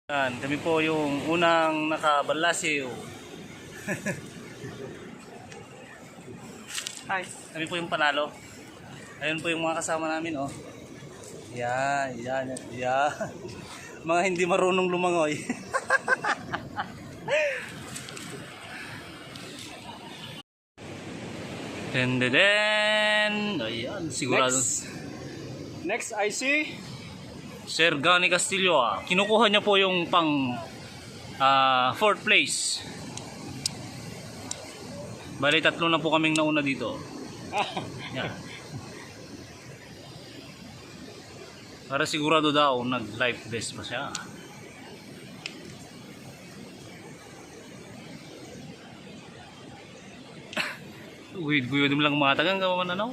Yan, kami po yung unang nakabalasiw. Hi, kami po yung panalo. Ayun po yung mga kasama namin, oh. Yan, yan, yan. Mga hindi marunong lumangoy. Denden. Ayan, sigurado. Next I see Sir Gani Castillo, kinukuha niya po yung pang 4th place. Bali, 3 na po kaming nauna dito. Yan. Para sigurado daw nag-life vest pa siya. Guyod-guyod mo lang mga tagang gawa man ano.